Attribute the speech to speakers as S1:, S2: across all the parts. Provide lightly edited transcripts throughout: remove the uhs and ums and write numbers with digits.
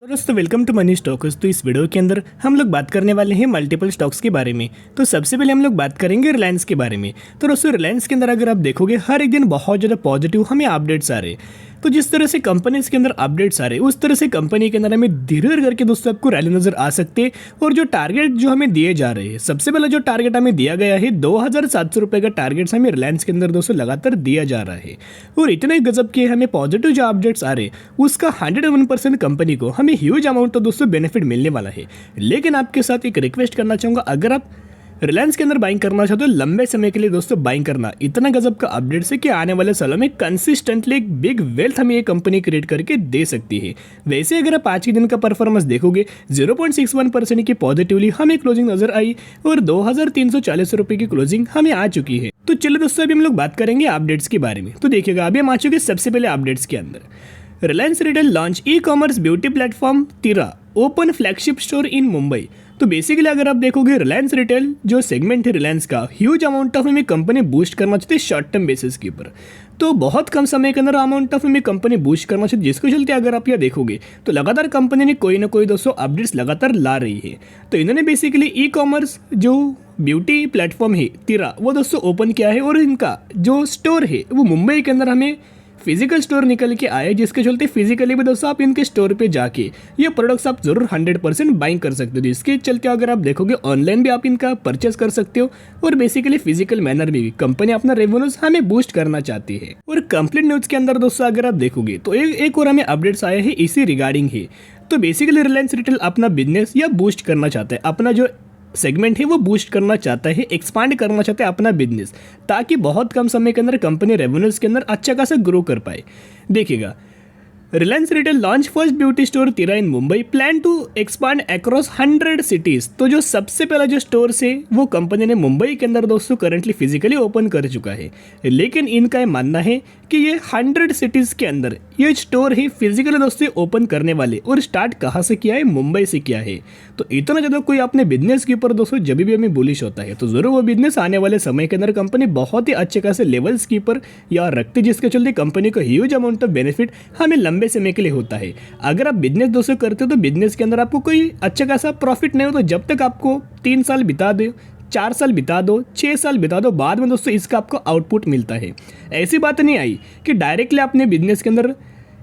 S1: तो दोस्तों welcome to money stocks. तो इस वीडियो के अंदर हम लोग बात करने वाले हैं मल्टीपल स्टॉक्स के बारे में। तो सबसे पहले हम लोग बात करेंगे रिलायंस के बारे में। तो दोस्तों रिलायंस के अंदर अगर आप देखोगे हर एक दिन बहुत ज़्यादा पॉजिटिव हमें अपडेट्स आ रहे हैं। तो जिस तरह से कंपनीज के अंदर अपडेट्स आ रहे हैं उस तरह से कंपनी के अंदर हमें धीरे धीरे करके दोस्तों आपको रैली नजर आ सकते हैं। और जो टारगेट जो हमें दिए जा रहे हैं, सबसे पहला जो टारगेट हमें दिया गया है 2700 रुपये का टारगेट हमें रिलायंस के अंदर दोस्तों लगातार दिया जा रहा है। और इतने गजब के हमें पॉजिटिव जो अपडेट्स आ रहे हैं उसका 101% कंपनी को हमें ह्यूज अमाउंट तो दोस्तों बेनिफिट मिलने वाला है। लेकिन आपके साथ एक रिक्वेस्ट करना चाहूँगा, अगर आप रिलायंस के अंदर बाइंग करना चाहते हो लंबे समय के लिए दोस्तों बाइंग करना, इतना गजब का अपडेट है कि आने वाले सालों में कंसिस्टेंटली एक बिग वेल्थ हमें ये कंपनी क्रिएट करके दे सकती है। वैसे अगर आप आज के दिन का परफॉर्मेंस देखोगे 0.61% की पॉजिटिवली हमें क्लोजिंग नजर आई और 2340 रुपये की क्लोजिंग हमें आ चुकी है। तो चलो दोस्तों अभी हम लोग बात करेंगे अपडेट्स के बारे में। तो देखिएगा अभी हम आ चुके सबसे पहले अपडेट्स के अंदर। Reliance Retail launch e commerce beauty platform Tira open flagship store in Mumbai. तो बेसिकली अगर आप देखोगे रिलायंस रिटेल जो सेगमेंट है रिलायंस का ह्यूज अमाउंट ऑफ में कंपनी बूस्ट करना चाहती है शॉर्ट टर्म बेसिस के ऊपर। तो बहुत कम समय के अंदर अमाउंट ऑफ में कंपनी बूस्ट करना चाहती है, जिसके चलते अगर आप यह देखोगे तो लगातार कंपनी ने कोई ना कोई दोस्तों अपडेट्स लगातार ला रही है। तो इन्होंने बेसिकली ई कॉमर्स जो ब्यूटी प्लेटफॉर्म है तिरा वो दोस्तों ओपन किया है और इनका जो स्टोर है वो मुंबई के अंदर हमें फिजिकल स्टोर निकल के आए, जिसके चलते फिजिकली भी दोस्तों आप इनके स्टोर पे जाके ये प्रोडक्ट्स आप जरूर 100% बाइंग कर सकते हो। जिसके चलते अगर आप देखोगे ऑनलाइन भी आप इनका परचेस कर सकते हो और बेसिकली फिजिकल मैनर में भी कंपनी अपना रेवेन्यूज हमें बूस्ट करना चाहती है। और कंप्लीट न्यूज के अंदर दोस्तों अगर आप देखोगे तो एक और हमें अपडेट्स आए हैं इसी रिगार्डिंग ही। तो बेसिकली रिलायंस रिटेल अपना बिजनेस या बूस्ट करना चाहता है, अपना जो सेगमेंट है वो बूस्ट करना चाहता है, एक्सपांड करना चाहता है अपना बिजनेस, ताकि बहुत कम समय के अंदर कंपनी रेवेन्यूज के अंदर अच्छा खासा ग्रो कर पाए। देखिएगा Reliance Retail launch first beauty store Tira in Mumbai, plan to expand across 100 cities. तो जो सबसे पहला जो स्टोर है वो कंपनी ने मुंबई के अंदर दोस्तों करंटली फिजिकली ओपन कर चुका है। लेकिन इनका ये मानना है कि ये 100 सिटीज के अंदर ये स्टोर ही फिजिकली दोस्तों ओपन करने वाले, और स्टार्ट कहाँ से किया है, मुंबई से किया है। तो इतना ज़्यादा कोई अपने बिजनेस के ऊपर दोस्तों जब भी हमें बुलिश होता है तो जरूर वो बिजनेस आने वाले समय के अंदर कंपनी बहुत ही अच्छे खासे लेवल्स के ऊपर या रखती, जिसके चलते कंपनी को ह्यूज अमाउंट ऑफ बेनिफिट हमें लंबे समय के लिए होता है। अगर आप बिजनेस दोस्तों करते हो तो बिजनेस के अंदर आपको कोई अच्छा खासा प्रॉफिट नहीं हो, तो जब तक आपको 3 साल बिता दो, 4 साल बिता दो, 6 साल बिता दो, बाद में दोस्तों इसका आपको आउटपुट मिलता है। ऐसी बात नहीं आई कि डायरेक्टली आपने बिजनेस के अंदर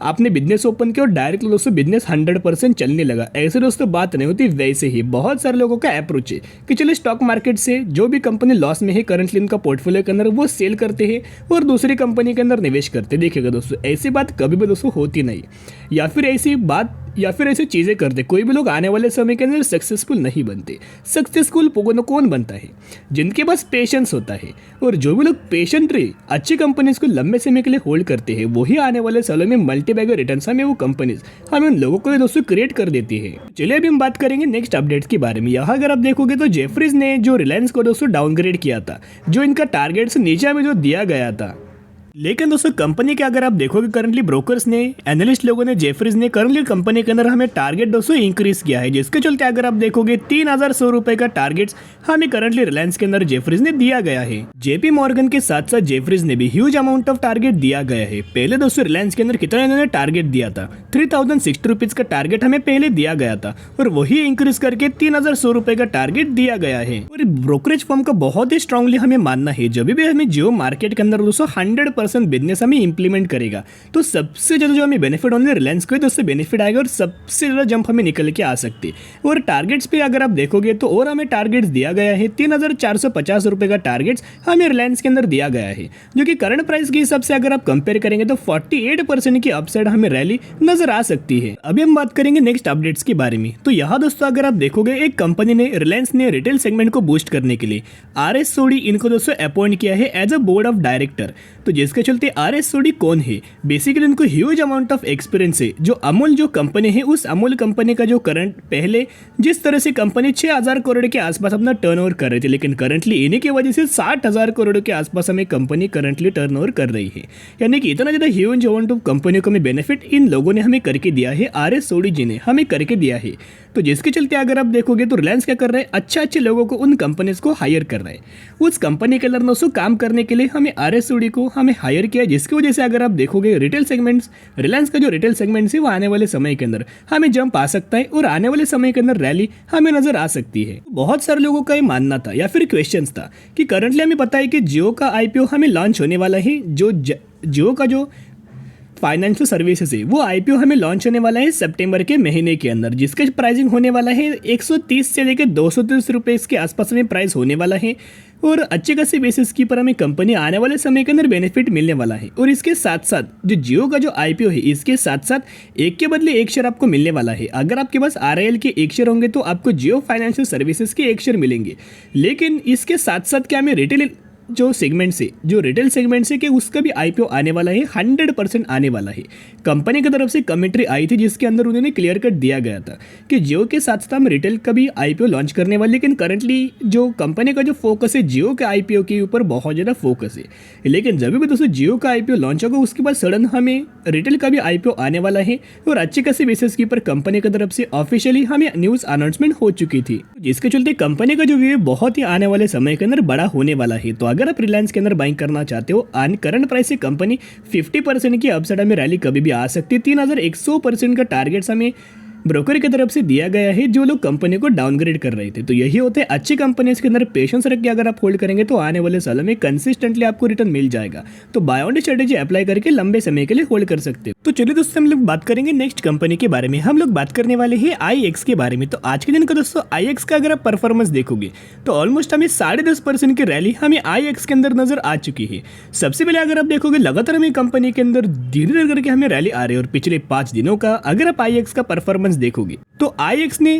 S1: आपने बिजनेस ओपन किया और डायरेक्टली दोस्तों बिजनेस 100% चलने लगा, ऐसे दोस्तों बात नहीं होती। वैसे ही बहुत सारे लोगों का अप्रोच है कि चलिए स्टॉक मार्केट से जो भी कंपनी लॉस में है करंटली इनका पोर्टफोलियो के अंदर वो सेल करते हैं और दूसरी कंपनी के अंदर निवेश करते। देखिएगा दोस्तों ऐसी बात कभी भी दोस्तों होती नहीं, या फिर ऐसी चीज़ें करते। कोई भी लोग आने वाले समय के अंदर सक्सेसफुल नहीं बनते। सक्सेसफुल कौन बनता है, जिनके पास पेशेंस होता है। और जो भी लोग पेशेंट रहे अच्छी कंपनीज को लंबे समय के लिए होल्ड करते हैं वही आने वाले सालों में मल्टी बैगर रिटर्न्स हमें वो कंपनीज हमें उन लोगों को दोस्तों क्रिएट कर देती है। चलिए अभी हम बात करेंगे नेक्स्ट अपडेट्स के बारे में। यहाँ अगर आप देखोगे तो जेफरीज ने जो रिलायंस को दोस्तों डाउनग्रेड किया था, जो इनका टारगेट से नीचे में जो दिया गया था, लेकिन दोस्तों कंपनी के अगर आप देखोगे करंटली ब्रोकर्स ने, एनालिस्ट लोगों ने, जेफरीज ने करंटली कंपनी के अंदर हमें टारगेट दोस्तों इंक्रीज किया है, जिसके चलते अगर आप देखोगे 3100 रुपए का टारगेट हमें करंटली रिलायंस के अंदर जेफरीज ने दिया गया है। जेपी मॉर्गन के साथ साथ जेफरीज ने भी ह्यूज अमाउंट ऑफ टारगेट दिया गया है। पहले दोस्तों रिलायंस के अंदर कितना इन्होंने टारगेट दिया था, 3060 रुपीज का टारगेट हमें पहले दिया गया था और वही इंक्रीज करके 3100 रुपए का टारगेट दिया गया है। और ब्रोकरेज फर्म का बहुत ही स्ट्रांगली हमें मानना है जब भी हमें जियो मार्केट के अंदर दोस्तों 100% बिजनेस हमें इंप्लीमेंट करेगा तो सबसे ज्यादा जो हमें बेनिफिट होने रिलायंस को दोस्तों बेनिफिट आएगा और सबसे ज्यादा जंप हमें निकल के आ सकती है। और टारगेट्स पे अगर आप देखोगे तो और हमें टारगेट्स दिया गया है 3450 रुपए का टारगेट्स हमें रिलायंस के अंदर दिया गया है, जो कि करंट प्राइस के हिसाब से अगर आप कंपेयर करेंगे तो 48% की अपसाइड हमें रैली नजर आ सकती है। अभी हम बात करेंगे नेक्स्ट अपडेट्स के बारे में। तो यहाँ दोस्तों अगर आप देखोगे एक कंपनी ने रिलायंस ने रिटेल सेगमेंट को बूस्ट करने के लिए RS सोडी इनको दोस्तों अपॉइंट किया है as a board of director. तो जिसके चलते RS सोडी कौन है, बेसिकली उनको ह्यूज अमाउंट ऑफ एक्सपीरियंस है। जो अमूल जो कंपनी है उस अमूल कंपनी का जो करंट पहले जिस तरह से कंपनी 6000 करोड़ के आसपास अपना टर्नओवर कर रही थी, लेकिन करंटली इन्हीं की वजह से 60,000 करोड़ के आसपास हमें कंपनी करंटली टर्नओवर कर रही है। यानी कि इतना ज़्यादा ह्यूज अमाउंट ऑफ कंपनी को हमें बेनिफिट इन लोगों ने हमें करके दिया है, RS सोडी जी ने हमें करके दिया है। तो जिसके चलते अगर आप देखोगे तो रिलायंस क्या कर रहा है, अच्छे लोगों को उन कंपनीज को हायर कर रहा है। उस कंपनी के अंदर दोस्तों काम करने के लिए हमें RS सोडी को हमें हायर किया, जिसकी वजह से अगर आप देखोगे रिटेल सेगमेंट्स, रिलायंस का जो रिटेल सेगमेंट्स है वो आने वाले समय के अंदर हमें जंप आ सकता है और आने वाले समय के अंदर रैली हमें नजर आ सकती है। बहुत सारे लोगों का ये मानना था या फिर क्वेश्चन था कि करंटली हमें पता है कि जियो का आईपीओ हमें लॉन्च होने वाला है। जो जियो का जो फाइनेंशियल सर्विसेज है वो आईपीओ हमें लॉन्च होने वाला है सितंबर के महीने के अंदर, जिसका प्राइसिंग होने वाला है 130 से लेकर 230 रुपये के आसपास में प्राइस होने वाला है और अच्छे खासी बेसिस की पर हमें कंपनी आने वाले समय के अंदर बेनिफिट मिलने वाला है। और इसके साथ साथ जो जियो का जो आईपीओ है इसके साथ साथ एक के बदले एक शेयर आपको मिलने वाला है। अगर आपके पास आरआईएल के एक शेयर होंगे तो आपको जियो फाइनेंशियल सर्विसेज के एक शेयर मिलेंगे। लेकिन इसके साथ साथ क्या हमें रिटेल जो सेगमेंट से, जो रिटेल सेगमेंट से कि उसका भी आईपीओ आने वाला है, 100% आने वाला है। कंपनी की तरफ से कमेंट्री आई थी जिसके अंदर उन्होंने क्लियर कट दिया गया था कि जियो के साथ साथ हम रिटेल का भी आईपीओ लॉन्च करने वाले। लेकिन करंटली जो कंपनी का जो फोकस है जियो के आईपीओ के ऊपर बहुत ज़्यादा फोकस है। लेकिन जब भी दोस्तों जियो का आईपीओ लॉन्च होगा उसके बाद सडन हमें रिटेल का भी आईपीओ आने वाला है और अच्छी खासी बेसिस के ऊपर कंपनी की तरफ से ऑफिशियली हमें न्यूज़ अनाउंसमेंट हो चुकी थी, जिसके चलते कंपनी का जो व्यू बहुत ही आने वाले समय के अंदर बड़ा होने वाला है। तो अगर आप रिलायंस के अंदर बाइंग करना चाहते हो, करंट प्राइस से कंपनी 50% की अपसाइड में रैली कभी भी आ सकती है। 3100% का टारगेट्स हमें ब्रोकर की तरफ से दिया गया है जो लोग कंपनी को डाउनग्रेड कर रहे थे। तो यही होते हैं अच्छी कंपनीज के अंदर पेशेंस रख के अगर आप होल्ड करेंगे तो आने वाले सालों में कंसिस्टेंटली आपको रिटर्न मिल जाएगा। तो बाय ऑन स्ट्रेटेजी अप्लाई करके लंबे समय के लिए होल्ड कर सकते हो। तो चलिए दोस्तों हम लोग बात करेंगे नेक्स्ट कंपनी के बारे में। हम लोग बात करने वाले हैं IEX के बारे में। तो आज के दिन का दोस्तों IEX का अगर आप परफॉर्मेंस देखोगे तो ऑलमोस्ट हमें 10.5% की रैली हमें IEX के अंदर नजर आ चुकी है। सबसे पहले अगर आप देखोगे लगातार हमें कंपनी के अंदर धीरे धीरे करके हमें रैली आ रही है और पिछले 5 दिनों का अगर आप IEX का परफॉर्मेंस देखोगे तो IEX ने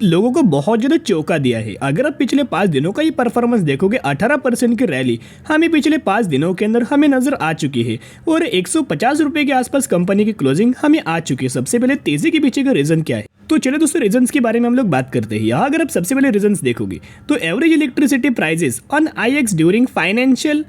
S1: लोगों को बहुत ज़्यादा चौंका दिया है। अगर आप पिछले 5 दिनों का ये परफॉर्मेंस देखोगे 18% की रैली हमें पिछले 5 दिनों के अंदर हमें नजर आ चुकी है और 150 रुपये के आसपास कंपनी की क्लोजिंग हमें आ चुकी है। सबसे पहले तेजी के पीछे का रीजन क्या है, तो चलिए दोस्तों रीजंस के बारे में हम लोग बात करते हैं। यहाँ अगर आप सबसे पहले रीजंस देखोगे तो average electricity prices on IEX during financial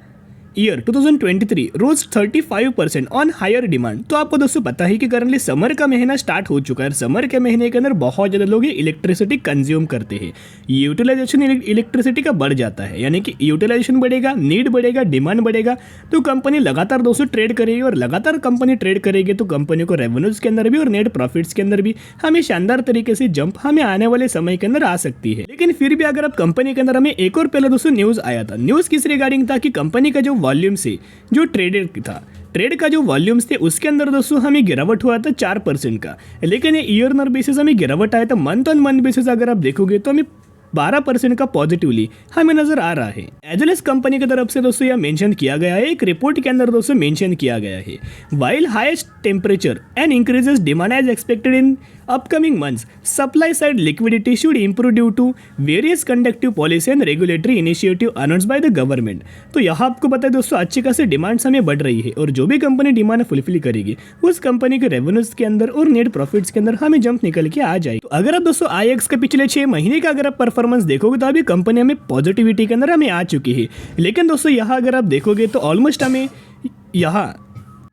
S1: year 2023 rose 35% on higher demand. तो आपको दोस्तों पता है कि करंटली समर का महीना स्टार्ट हो चुका है। समर के महीने के अंदर बहुत ज़्यादा लोग इलेक्ट्रिसिटी कंज्यूम करते हैं। यूटिलाइजेशन इलेक्ट्रिसिटी का बढ़ जाता है, यानी कि यूटिलाइजेशन बढ़ेगा, नीड बढ़ेगा, डिमांड बढ़ेगा, तो कंपनी लगातार दोस्तों ट्रेड करेगी और लगातार कंपनी ट्रेड करेगी तो कंपनी को रेवेन्यूज के अंदर भी और नेट प्रॉफिट्स के अंदर भी हमें शानदार तरीके से जंप हमें आने वाले समय के अंदर आ सकती है। लेकिन फिर भी अगर आप कंपनी के अंदर हमें एक और पहले दोस्तों न्यूज़ आया था। न्यूज़ किस रिगार्डिंग था कि कंपनी का जो वॉल्यूम से जो ट्रेड का जो वॉल्यूम्स थे उसके अंदर दोस्तों हमें गिरावट हुआ था 4% का। लेकिन ये ईयर बेसिस हमें गिरावट आया था। मंथ ऑन मंथ बेसिस अगर आप देखोगे तो हमें 12% का पॉजिटिवली हमें नजर आ रहा है। एज वेल एज कंपनी की तरफ से दोस्तों यह मेंशन किया गया है, एक रिपोर्ट के अंदर दोस्तों मेंशन किया गया है, while highest temperature and increases demand as expected in upcoming months, supply side liquidity should improve due to various conductive policy and regulatory initiative announced by the government। तो यहाँ आपको पता है दोस्तों अच्छी खासी डिमांड्स हमें बढ़ रही है और जो भी कंपनी डिमांड फुलफिल करेगी उस कंपनी के रेवेन्यूज के अंदर और नेट प्रॉफिट्स के अंदर हमें जंप निकल के आ जाए। तो अगर आप दोस्तों IEX के पिछले 6 महीने का अगर आप परफॉर्मेंस देखोगे तो अभी कंपनी हमें पॉजिटिविटी के अंदर हमें आ चुकी है। लेकिन दोस्तों यहाँ अगर आप देखोगे तो ऑलमोस्ट हमें यहाँ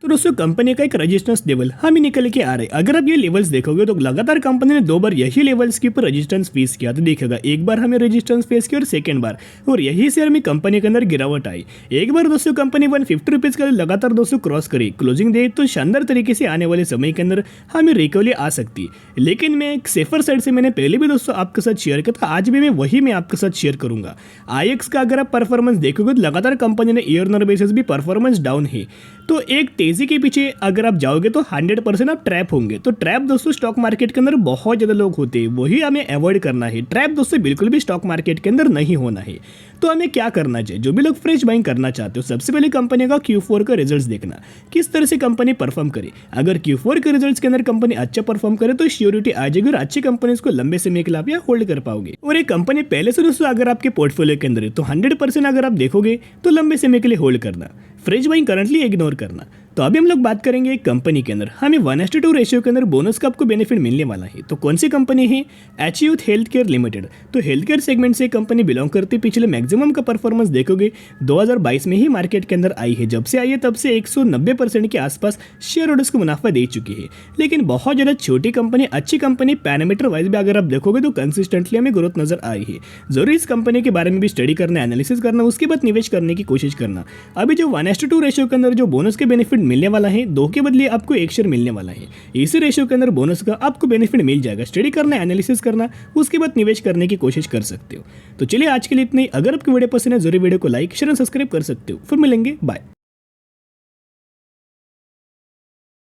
S1: तो दोस्तों कंपनी का एक रेजिस्टेंस लेवल हमें निकल के आ रहे हैं। अगर आप ये लेवल्स देखोगे तो लगातार कंपनी ने 2 बार यही लेवल्स के ऊपर रेजिस्टेंस फेस किया। तो देखिएगा एक बार हमें रेजिस्टेंस फेस किया और सेकंड बार, और यही से हमें कंपनी के अंदर गिरावट आई। एक बार दोस्तों कंपनी 150 रुपीज़ का लगातार दोस्तों क्रॉस करी, क्लोजिंग दे, तो शानदार तरीके से आने वाले समय के अंदर हमें रिकवरी आ सकती है। लेकिन मैं एक सेफर साइड से मैंने पहले भी दोस्तों आपके साथ शेयर किया था, आज भी मैं आपके साथ शेयर करूंगा। IEX का अगर आप परफॉर्मेंस देखोगे तो लगातार कंपनी ने ईयर बेसिस भी परफॉर्मेंस डाउन है। तो एक तेजी के पीछे अगर आप जाओगे तो 100% आप ट्रैप होंगे। तो ट्रैप दोस्तों स्टॉक मार्केट के अंदर बहुत ज़्यादा लोग होते हैं, वही हमें अवॉइड करना है। ट्रैप दोस्तों बिल्कुल भी स्टॉक मार्केट के अंदर नहीं होना है। तो हमें क्या करना चाहिए, जो भी लोग फ्रेश बाइंग करना चाहते हो, सबसे पहले कंपनी का Q4 का रिजल्ट्स देखना, किस तरह से कंपनी परफॉर्म करे। अगर Q4 के रिजल्ट्स के अंदर कंपनी अच्छा परफॉर्म करे तो श्योरिटी आ जाएगी और अच्छी कंपनीज को लंबे समय के लिए आप होल्ड कर पाओगे। और एक कंपनी पहले से दोस्तों अगर आपके पोर्टफोलियो के अंदर है तो 100% अगर आप देखोगे तो लंबे समय के लिए होल्ड करना, फ्रेश बाइंग करंटली इग्नोर करना। तो अभी हम लोग बात करेंगे एक कंपनी के अंदर हमें 1:2 रेशियो के अंदर बोनस का आपको बेनिफिट मिलने वाला है। तो कौन सी कंपनी है? एचयूथ हेल्थ केयर लिमिटेड। तो हेल्थ केयर सेगमेंट से कंपनी बिलोंग करती, पिछले मैक्सिमम का परफॉर्मेंस देखोगे 2022 में ही मार्केट के अंदर आई है। जब से आई है तब से 190% के आसपास शेयर होल्डर्स को मुनाफा दे चुकी है। लेकिन बहुत ज़्यादा छोटी कंपनी, अच्छी कंपनी, पैरामीटर वाइज भी अगर आप देखोगे तो कंसिस्टेंटली हमें ग्रोथ नजर आ रही है। जरूर इस कंपनी के बारे में भी स्टडी करना, एनालिसिस करना, उसके बाद निवेश करने की कोशिश करना। अभी जो 1:2 रेशियो के अंदर जो बोनस के बेनिफिट मिलने वाला है, 2 के बदले आपको 1 शेयर मिलने वाला है। इसी रेशियो के अंदर बोनस का आपको बेनिफिट मिल जाएगा। स्टडी करना, एनालिसिस करना, उसके बाद निवेश करने की कोशिश कर सकते हो। तो चलिए आज के लिए इतना ही। अगर आपकी वीडियो पसंद है जरूर वीडियो को लाइक, शेयर और सब्सक्राइब कर सकते हो। फिर मिलेंगे, बाय।